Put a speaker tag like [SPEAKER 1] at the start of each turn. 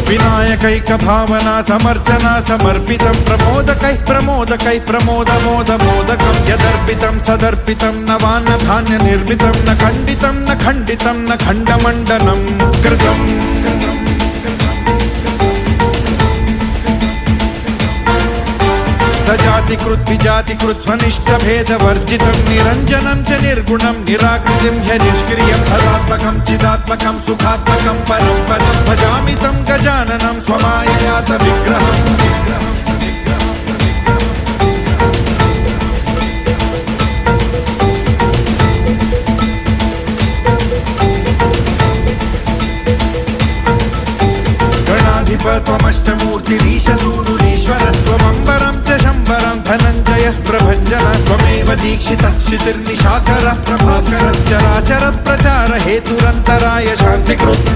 [SPEAKER 1] विनायकैक भावना समर्चना समर्पितं प्रमोदकै प्रमोदकै प्रमोदमोदमोदकं यदर्पितं सदर्पितं नवान्न धान्य निर्मितं न खण्डितं न खण्डितं न खण्डमण्डनं कृतम् सजातिकृत विजातिकृत स्वनिष्ठ भेद वर्जितं निरञ्जनं च निर्गुणं निराकृतिं ह्य निष्क्रियं सदात्मकं चिदात्मकं सुखात्मकं परं पदं भजामि तं गजाननं स्वमाययात विग्रहम् त्वमष्टमूर्तिरीशसूनुरीश्वरस्त्वमम्बरं च शम्बरं धनञ्जयः प्रभञ्जन त्वमेव दीक्षितः क्षितिर्निशाकरः प्रभाकरः चराचर प्रचार हेतुरन्तराय शान्तिकृत्